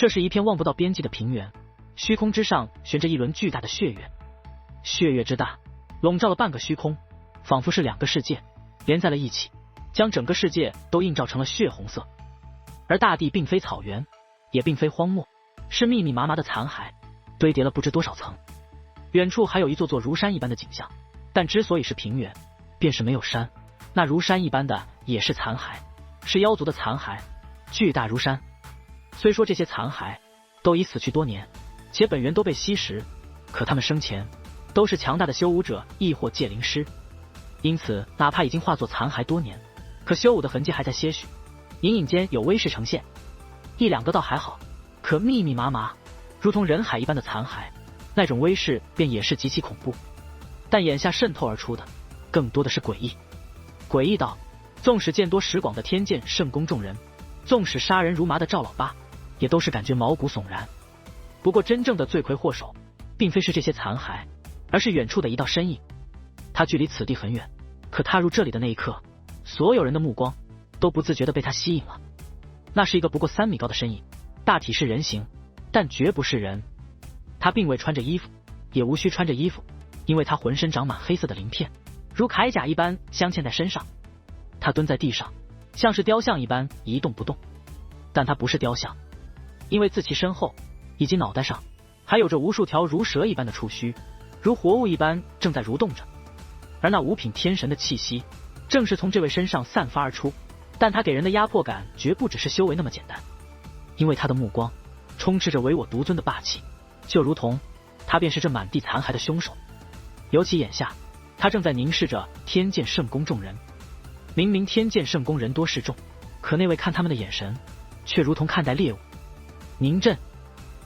这是一片望不到边际的平原，虚空之上悬着一轮巨大的血月，血月之大，笼罩了半个虚空，仿佛是两个世界连在了一起，将整个世界都映照成了血红色。而大地并非草原，也并非荒漠，是密密麻麻的残骸，堆叠了不知多少层。远处还有一座座如山一般的景象，但之所以是平原，便是没有山。那如山一般的也是残骸，是妖族的残骸，巨大如山。虽说这些残骸都已死去多年，且本源都被吸食，可他们生前都是强大的修武者亦或界灵师，因此哪怕已经化作残骸多年，可修武的痕迹还在些许，隐隐间有威势呈现。一两个倒还好，可密密麻麻如同人海一般的残骸，那种威势便也是极其恐怖。但眼下渗透而出的更多的是诡异。诡异到纵使见多识广的天剑圣宫众人，纵使杀人如麻的赵老八，也都是感觉毛骨悚然。不过真正的罪魁祸首并非是这些残骸，而是远处的一道身影。他距离此地很远，可踏入这里的那一刻，所有人的目光都不自觉地被他吸引了。那是一个不过3米高的身影，大体是人形，但绝不是人。他并未穿着衣服，也无需穿着衣服，因为他浑身长满黑色的鳞片，如铠甲一般镶嵌在身上。他蹲在地上，像是雕像一般一动不动。但他不是雕像，因为自其身后以及脑袋上还有着无数条如蛇一般的触须，如活物一般正在蠕动着。而那五品天神的气息正是从这位身上散发而出，但他给人的压迫感绝不只是修为那么简单，因为他的目光充斥着唯我独尊的霸气，就如同他便是这满地残骸的凶手。尤其眼下他正在凝视着天剑圣宫众人。明明天剑圣宫人多势众，可那位看他们的眼神却如同看待猎物。凝阵。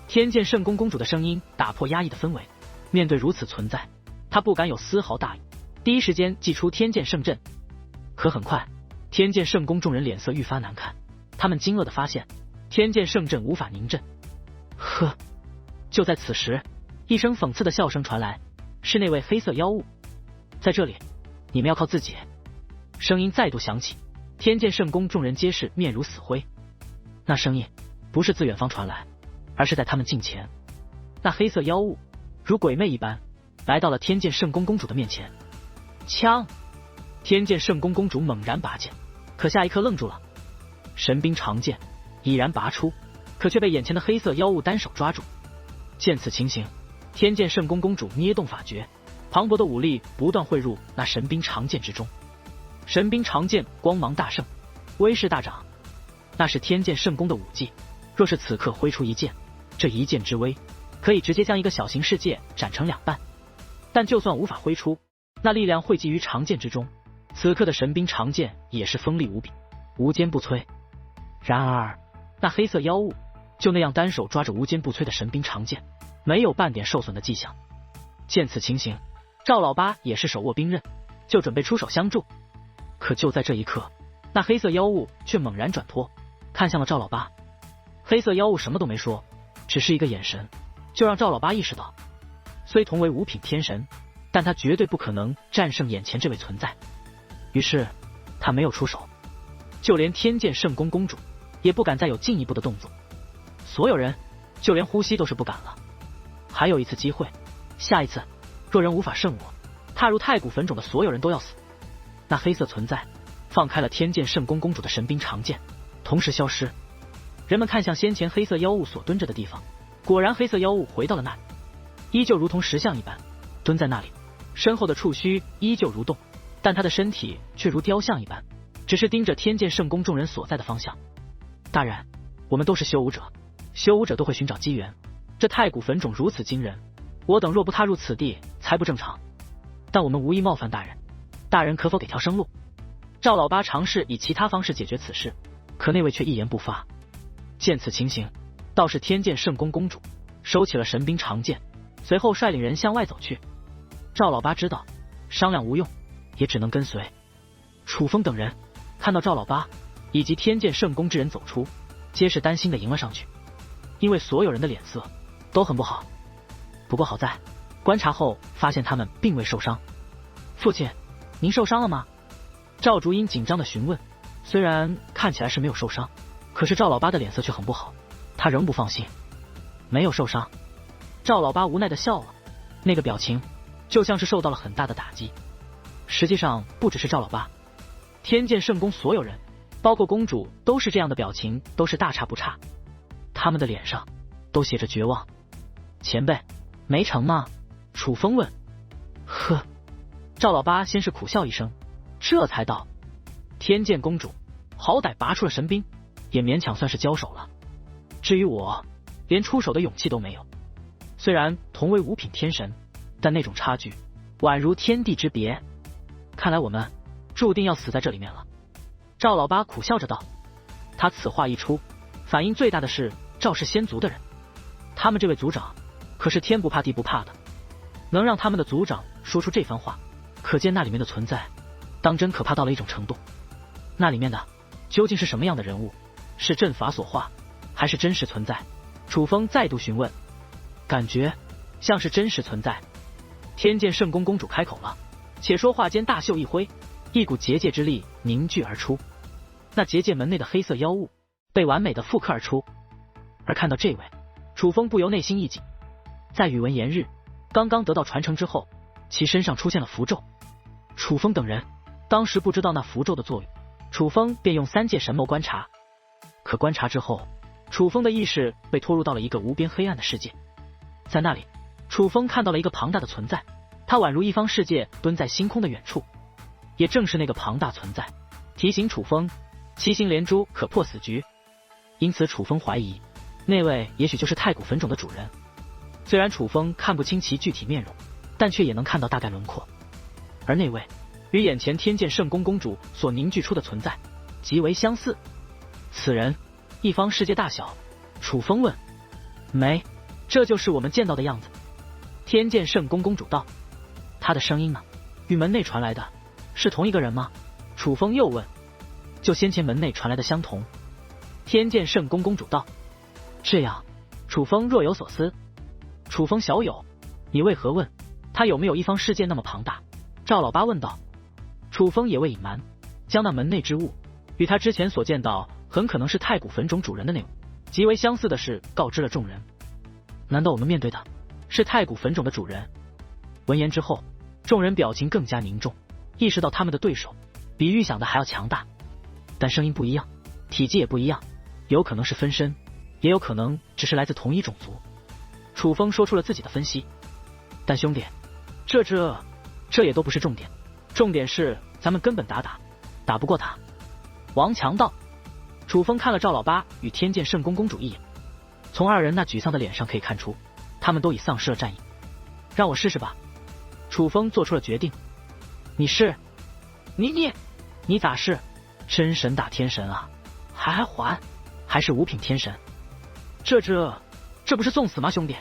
天剑圣宫公主的声音打破压抑的氛围，面对如此存在，她不敢有丝毫大意，第一时间祭出天剑圣阵。可很快天剑圣宫众人脸色愈发难看，他们惊愕地发现天剑圣阵无法凝阵。呵。就在此时，一声讽刺的笑声传来，是那位黑色妖物。在这里你们要靠自己。声音再度响起，天剑圣宫众人皆是面如死灰。那声音不是自远方传来，而是在他们近前。那黑色妖物如鬼魅一般来到了天剑圣宫公主的面前。枪！天剑圣宫公主猛然拔剑，可下一刻愣住了。神兵长剑已然拔出，可却被眼前的黑色妖物单手抓住。见此情形，天剑圣宫公主捏动法诀，磅礴的武力不断汇入那神兵长剑之中。神兵长剑光芒大盛，威势大涨，那是天剑圣宫的武技。若是此刻挥出一剑，这一剑之威可以直接将一个小型世界斩成2半。但就算无法挥出，那力量汇集于长剑之中，此刻的神兵长剑也是锋利无比，无坚不摧。然而那黑色妖物就那样单手抓着无坚不摧的神兵长剑，没有半点受损的迹象。见此情形，赵老八也是手握兵刃，就准备出手相助。可就在这一刻，那黑色妖物却猛然转脱，看向了赵老八。黑色妖物什么都没说，只是一个眼神，就让赵老八意识到，虽同为5品天神，但他绝对不可能战胜眼前这位存在。于是他没有出手，就连天剑圣宫公主也不敢再有进一步的动作。所有人就连呼吸都是不敢了。还有一次机会，下一次若人无法胜我，踏入太古坟冢的所有人都要死。那黑色存在放开了天剑圣宫公主的神兵长剑，同时消失。人们看向先前黑色妖物所蹲着的地方，果然黑色妖物回到了那里，依旧如同石像一般蹲在那里，身后的触须依旧蠕动，但他的身体却如雕像一般，只是盯着天剑圣宫众人所在的方向。大人，我们都是修武者，修武者都会寻找机缘，这太古坟冢如此惊人，我等若不踏入此地才不正常。但我们无意冒犯大人，大人可否给条生路？赵老八尝试以其他方式解决此事，可那位却一言不发。见此情形，倒是天剑圣宫公主收起了神兵长剑，随后率领人向外走去。赵老八知道商量无用，也只能跟随。楚风等人看到赵老八以及天剑圣宫之人走出，皆是担心的迎了上去，因为所有人的脸色都很不好。不过好在观察后发现他们并未受伤。父亲，您受伤了吗？赵竹英紧张地询问。虽然看起来是没有受伤，可是赵老八的脸色却很不好，他仍不放心。没有受伤。赵老八无奈的笑了，那个表情就像是受到了很大的打击。实际上不只是赵老八，天剑圣宫所有人，包括公主，都是这样的表情，都是大差不差。他们的脸上都写着绝望。前辈，没成吗？楚风问。呵，赵老八先是苦笑一声，这才道：天剑公主好歹拔出了神兵，也勉强算是交手了。至于我，连出手的勇气都没有。虽然同为五品天神，但那种差距宛如天地之别。看来我们注定要死在这里面了。赵老八苦笑着道。他此话一出，反应最大的是赵氏仙族的人。他们这位族长可是天不怕地不怕的，能让他们的族长说出这番话，可见那里面的存在当真可怕到了一种程度。那里面的究竟是什么样的人物？是阵法所化，还是真实存在？楚风再度询问。感觉像是真实存在。天剑圣宫公主开口了。且说话间大袖一挥，一股结界之力凝聚而出，那结界门内的黑色妖物被完美的复刻而出。而看到这位，楚风不由内心一紧。在宇文炎日刚刚得到传承之后，其身上出现了符咒。楚风等人当时不知道那符咒的作用，楚风便用三界神眸观察。可观察之后，楚风的意识被拖入到了一个无边黑暗的世界。在那里，楚风看到了一个庞大的存在，他宛如一方世界蹲在星空的远处。也正是那个庞大存在提醒楚风，七星连珠可破死局。因此楚风怀疑那位也许就是太古坟冢的主人。虽然楚风看不清其具体面容，但却也能看到大概轮廓。而那位与眼前天剑圣宫公主所凝聚出的存在极为相似。此人一方世界大小。楚风问。没，这就是我们见到的样子。天剑圣宫公主道。他的声音呢？与门内传来的是同一个人吗？楚风又问。就先前门内传来的相同。天剑圣宫公主道。这样，楚风若有所思。楚风小友，你为何问？他有没有一方世界那么庞大？赵老八问道。楚风也未隐瞒，将那门内之物与他之前所见到很可能是太古坟冢主人的内容极为相似的事告知了众人。难道我们面对的是太古坟冢的主人？闻言之后，众人表情更加凝重，意识到他们的对手比预想的还要强大。但声音不一样，体积也不一样，有可能是分身，也有可能只是来自同一种族。楚风说出了自己的分析。但兄弟，这也都不是重点，重点是咱们根本打不过他。王强道。楚风看了赵老八与天剑圣宫公主一眼，从二人那沮丧的脸上可以看出，他们都已丧失了战意。让我试试吧。楚风做出了决定。你是？你咋是？真神打天神啊？还是五品天神？这不是送死吗？兄弟，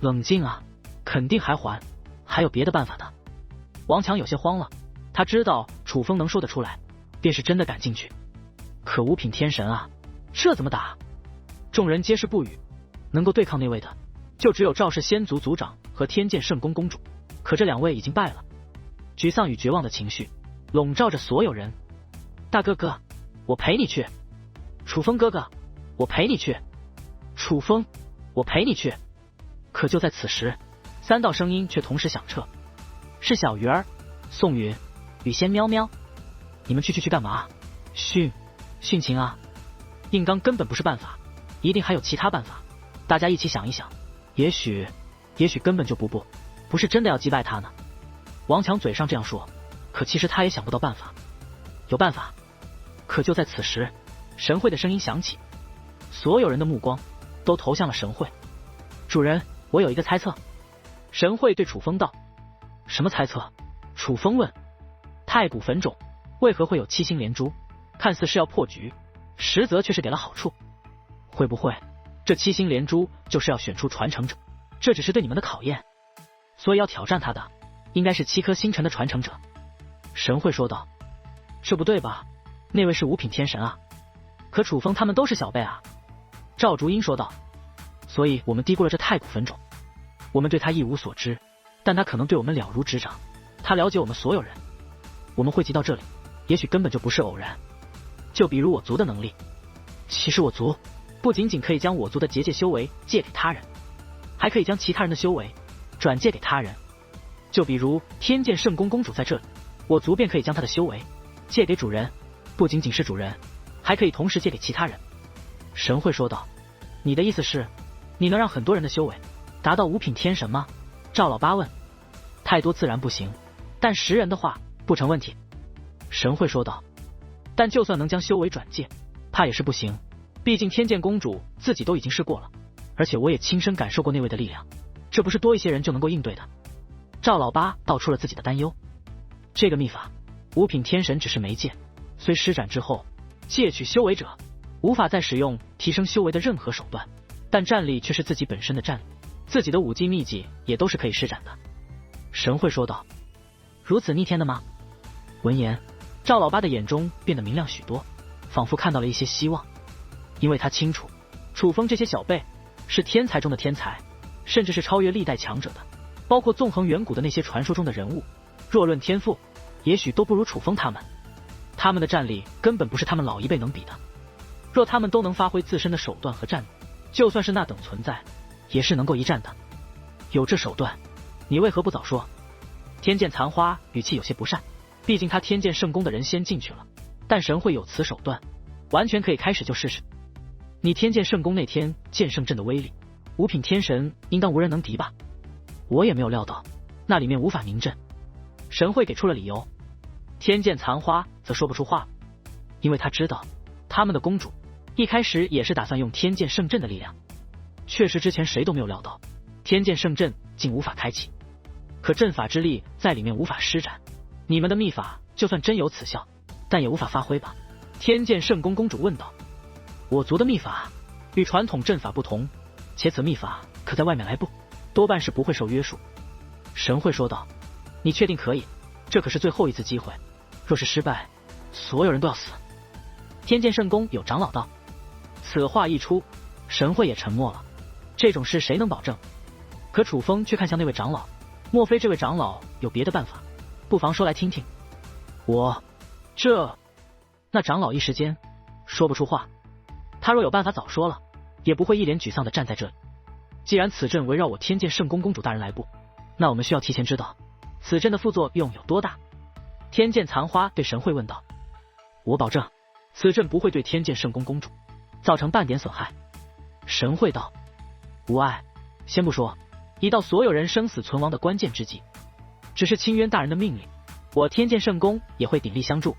冷静啊，肯定还有别的办法的。王强有些慌了，他知道楚风能说得出来，便是真的敢进去。可五品天神啊，这怎么打？众人皆是不语，能够对抗那位的，就只有赵氏仙族族长和天剑圣宫公主。可这两位已经败了，沮丧与绝望的情绪笼罩着所有人。大哥哥，我陪你去。楚风哥哥，我陪你去。楚风，我陪你去。可就在此时，三道声音却同时响彻，是小鱼儿、宋云、雨仙喵喵。你们去干嘛？殉情啊！硬刚根本不是办法，一定还有其他办法。大家一起想一想，也许根本就不是真的要击败他呢。王强嘴上这样说，可其实他也想不到办法。有办法。可就在此时，神会的声音响起，所有人的目光都投向了神会。主人，我有一个猜测。神会对楚风道。什么猜测？楚风问。太古坟冢为何会有七星连珠？看似是要破局，实则却是给了好处。会不会这七星连珠就是要选出传承者？这只是对你们的考验，所以要挑战他的应该是7颗星辰的传承者。神会说道。这不对吧？那位是五品天神啊，可楚风他们都是小辈啊。赵竹英说道。所以我们低估了这太古坟冢，我们对他一无所知，但他可能对我们了如指掌，他了解我们所有人。我们汇集到这里，也许根本就不是偶然。就比如我族的能力，其实我族不仅仅可以将我族的结界修为借给他人，还可以将其他人的修为转借给他人。就比如天剑圣宫公主在这里，我族便可以将她的修为借给主人，不仅仅是主人，还可以同时借给其他人。神会说道：你的意思是，你能让很多人的修为达到五品天神吗？赵老八问。太多自然不行，但10人的话不成问题。神会说道。但就算能将修为转借，怕也是不行，毕竟天剑公主自己都已经试过了，而且我也亲身感受过那位的力量，这不是多一些人就能够应对的。赵老八道出了自己的担忧。这个秘法，五品天神只是媒介，虽施展之后，借取修为者无法再使用提升修为的任何手段，但战力却是自己本身的战力，自己的武技秘籍也都是可以施展的。神会说道。如此逆天的吗？闻言，赵老八的眼中变得明亮许多，仿佛看到了一些希望。因为他清楚，楚风这些小辈是天才中的天才，甚至是超越历代强者的，包括纵横远古的那些传说中的人物，若论天赋，也许都不如楚风他们。他们的战力根本不是他们老一辈能比的。若他们都能发挥自身的手段和战力，就算是那等存在，也是能够一战的。有这手段，你为何不早说？天剑残花语气有些不善，毕竟他天剑圣宫的人先进去了，但神会有此手段，完全可以开始就试试。你天剑圣宫那天剑圣阵的威力，五品天神应当无人能敌吧？我也没有料到那里面无法凝阵。神会给出了理由。天剑残花则说不出话，因为他知道他们的公主一开始也是打算用天剑圣阵的力量，确实之前谁都没有料到天剑圣阵竟无法开启，可阵法之力在里面无法施展，你们的秘法就算真有此效，但也无法发挥吧？天剑圣宫公主问道。我族的秘法与传统阵法不同，且此秘法可在外面来布，多半是不会受约束。神会说道。你确定可以？这可是最后一次机会，若是失败，所有人都要死。天剑圣宫有长老道。此话一出，神会也沉默了。这种事谁能保证？可楚风却看向那位长老，莫非这位长老有别的办法？不妨说来听听。那长老一时间说不出话。他若有办法早说了，也不会一脸沮丧地站在这里。既然此阵围绕我天剑圣宫公主大人来布，那我们需要提前知道此阵的副作用有多大。天剑残花对神会问道。我保证此阵不会对天剑圣宫公主造成半点损害。神会道。无碍，先不说，已到所有人生死存亡的关键之际，只是清渊大人的命令，我天剑圣宫也会鼎力相助。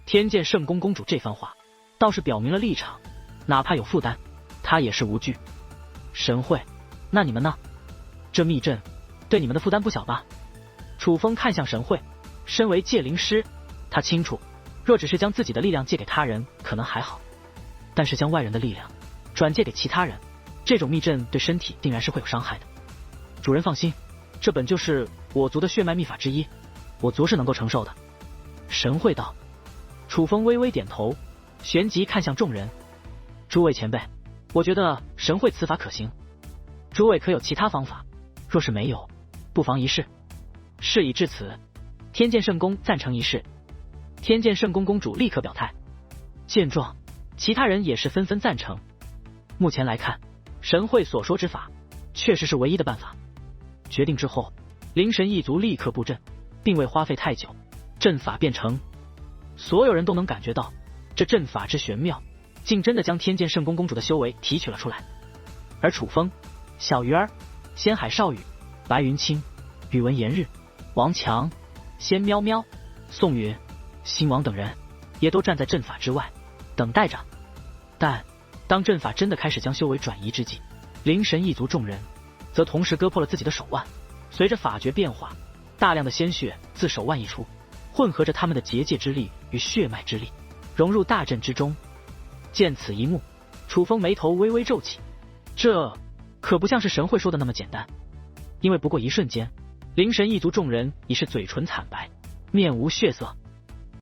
天剑圣宫公主这番话倒是表明了立场，哪怕有负担，她也是无惧。神会，那你们呢？这密阵对你们的负担不小吧？楚风看向神会，身为界灵师，他清楚，若只是将自己的力量借给他人可能还好，但是将外人的力量转借给其他人，这种密阵对身体定然是会有伤害的。主人放心，这本就是我族的血脉秘法之一，我族是能够承受的。神会道。楚风微微点头，旋即看向众人。诸位前辈，我觉得神会此法可行，诸位可有其他方法？若是没有，不妨一试。事已至此，天剑圣宫赞成一试。天剑圣宫公主立刻表态。见状，其他人也是纷纷赞成。目前来看，神会所说之法确实是唯一的办法。决定之后，灵神一族立刻布阵，并未花费太久，阵法便成。所有人都能感觉到这阵法之玄妙，竟真的将天剑圣宫公主的修为提取了出来。而楚风、小鱼儿、仙海少羽、白云清、宇文炎日、王强、仙喵喵、宋云、星王等人也都站在阵法之外，等待着。但当阵法真的开始将修为转移之际，灵神一族众人则同时割破了自己的手腕。随着法诀变化，大量的鲜血自手腕溢出，混合着他们的结界之力与血脉之力，融入大阵之中。见此一幕，楚风眉头微微皱起，这可不像是神会说的那么简单。因为不过一瞬间，灵神一族众人已是嘴唇惨白，面无血色。